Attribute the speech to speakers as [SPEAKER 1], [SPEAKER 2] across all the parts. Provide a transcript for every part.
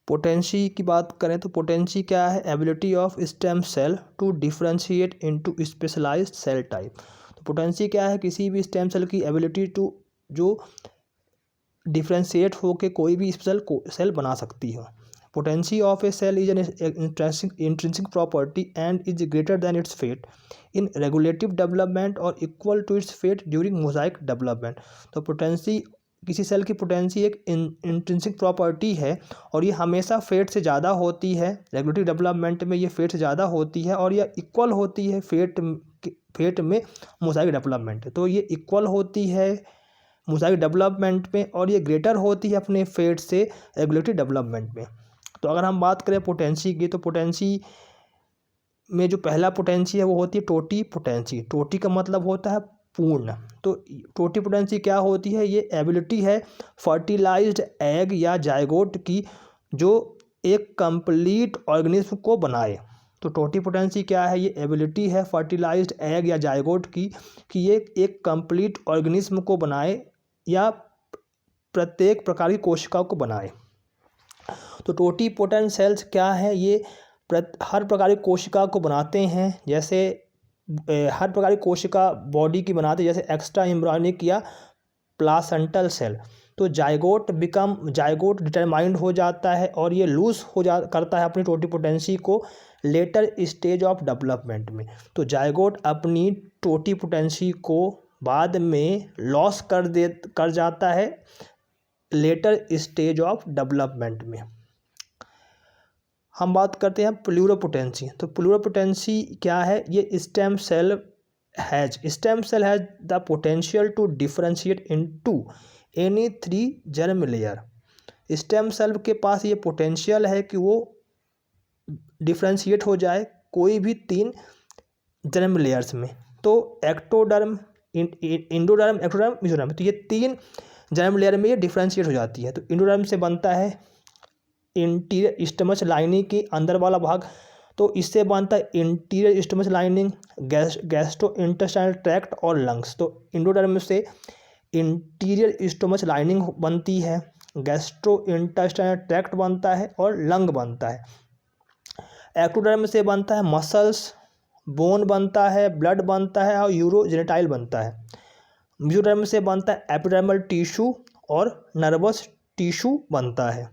[SPEAKER 1] Potency की बात करें तो पोटेंसी क्या है? Ability of stem cell to differentiate into specialised cell type. तो पोटेंसी क्या है? किसी भी स्टेम सेल की एबिलिटी टू जो डिफ्रेंशिएट होकर कोई भी स्पेशल सेल बना सकती हो। Potency of a cell is an intrinsic property and is greater than its fate in regulative development or equal to its fate during mosaic development। तो potency, किसी cell की पोटेंसी एक इंट्रिंसिक प्रॉपर्टी है और ये हमेशा फेट से ज़्यादा होती है। रेगुलेटिव डेवलपमेंट में ये फेट से ज़्यादा होती है और यह इक्वल होती है फेट में मोसाइक डेवलपमेंट। तो ये इक्वल होती है मोसाइक डेवलपमेंट में और ये ग्रेटर होती है अपने फेट से रेगुलेटिव डेवलपमेंट में। तो अगर हम बात करें पोटेंसी की, तो पोटेंसी में जो पहला पोटेंसी है वो होती है टोटी पोटेंसी। टोटी का मतलब होता है पूर्ण। तो टोटी पोटेंसी क्या होती है? ये एबिलिटी है फर्टिलाइज्ड एग या जायगोट की जो एक कंप्लीट ऑर्गेनिज्म को बनाए। तो टोटी पोटेंसी क्या है? ये एबिलिटी है फर्टिलाइज्ड एग या जायगोट की कि ये एक कंप्लीट ऑर्गेनिज्म को बनाए या प्रत्येक प्रकार की कोशिकाओं को बनाए। तो टोटी पोटेंट सेल्स क्या है? ये हर प्रकार की कोशिका को बनाते हैं। जैसे हर प्रकार की कोशिका बॉडी की बनाते हैं, जैसे एक्स्ट्रा एम्ब्रियोनिक या प्लासेंटल सेल। तो जायगोट डिटरमाइंड हो जाता है और ये लूज करता है अपनी टोटी पोटेंसी को लेटर स्टेज ऑफ डेवलपमेंट में। तो जायगोट अपनी टोटी पोटेंसी को बाद में लॉस कर जाता है लेटर स्टेज ऑफ डेवलपमेंट में। हम बात करते हैं प्लूरोपोटेंसी। तो प्लूरोपोटेंसी क्या है? ये stem cell has the potential to differentiate into any 3 germ layer. Stem cell के पास ये पोटेंशियल है कि वो डिफरेंशिएट हो जाए कोई भी 3 जर्म लेयर्स में। तो एक्टोडर्म, इंडोडर्म, एक्टोडर्म, मेसोडर्म, तो ये 3 जर्म लेयर में ये डिफरेंशिएट हो जाती है। तो इंडोडर्म से बनता है इंटीरियर स्टमच लाइनिंग की अंदर वाला भाग। तो इससे बनता है interior stomach lining, gastro intestinal tract और लंग्स। तो इंडोडर्म से इंटीरियर स्टमच लाइनिंग बनती है, गैस्ट्रो इंटेस्टाइनल ट्रैक्ट बनता है और लंग बनता है। एक्टोडर्म से बनता है मसल्स, बोन बनता है, ब्लड बनता है और यूरोजेनिटाइल बनता है। मेसोडर्म से बनता है एपिडर्मल टिश्यू और नर्वस टिश्यू बनता है।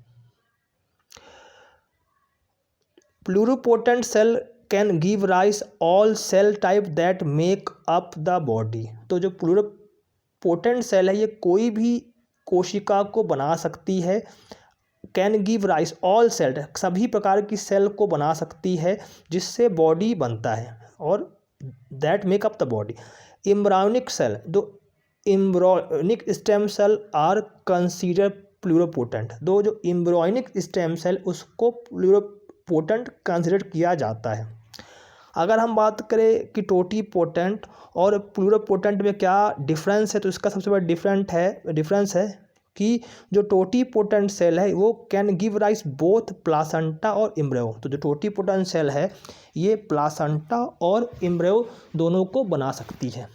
[SPEAKER 1] Pluripotent cell can give rise all cell type that make up the body. तो जो प्लूरोपोटेंट सेल है ये कोई भी कोशिका को बना सकती है। Can give rise all cell, सभी प्रकार की सेल को बना सकती है जिससे बॉडी बनता है और that make up the body. Embryonic cell, जो embryonic stem cell are consider pluripotent. दो जो एम्ब्रायोनिक स्टेम सेल उसको प्लूरोपोटेंट कंसीडर किया जाता है। अगर हम बात करें कि टोटी पोटेंट और प्लूरोपोटेंट में क्या डिफरेंस है, तो इसका सबसे बड़ा डिफरेंस है कि जो टोटी पोटेंट सेल है वो can give rise both placenta और एम्ब्रियो। तो जो टोटी पोटेंट सेल है ये प्लासेंटा और एम्ब्रियो दोनों को बना सकती है।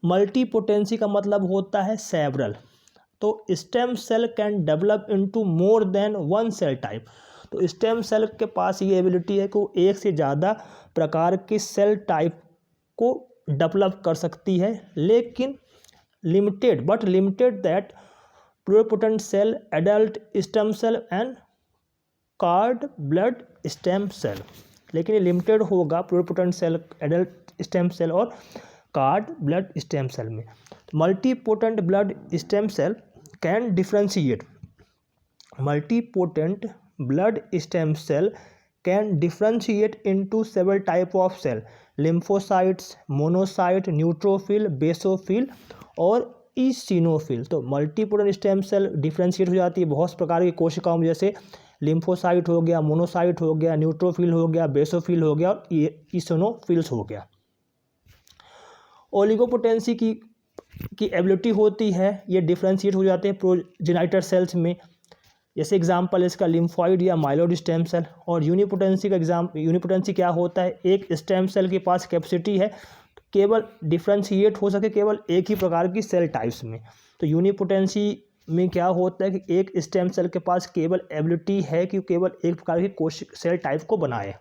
[SPEAKER 1] मल्टी पोटेंसी का मतलब होता है सेवरल। तो stem cell can develop into more than 1 cell type. तो स्टेम सेल के पास ये एबिलिटी है कि वो एक से ज़्यादा प्रकार के सेल टाइप को डेवलप कर सकती है, लेकिन limited that pluripotent cell, adult stem cell and cord blood stem cell. लेकिन ये लिमिटेड होगा pluripotent cell, adult stem cell और कार्ड ब्लड स्टेम सेल में। Multipotent blood stem cell can differentiate. Multipotent blood stem cell can differentiate into several type of cell, lymphocytes, monocyte, neutrophil, basophil और eosinophil. तो multipotent stem cell differentiate हो जाती है बहुत प्रकार की कोशिकाओं में, जैसे लिम्फोसाइट हो गया, मोनोसाइट हो गया, न्यूट्रोफिल हो गया, बेसोफिल हो गया और ईसिनोफिल्स हो गया। ओलिगोपोटेंसी की एबिलिटी होती है, ये डिफरेंशिएट हो जाते हैं प्रोजेनाइटर सेल्स में, जैसे एग्जांपल इसका लिम्फॉइड या माइलोइड स्टेम सेल। और यूनिपोटेंसी क्या होता है? एक स्टेम सेल के पास कैपेसिटी है केवल डिफरेंशिएट हो सके केवल एक ही प्रकार की सेल टाइप्स में। तो यूनिपोटेंसी में क्या होता है कि एक स्टेम सेल के पास केवल एबिलिटी है कि केवल एक प्रकार की कोशिका सेल टाइप को बनाए।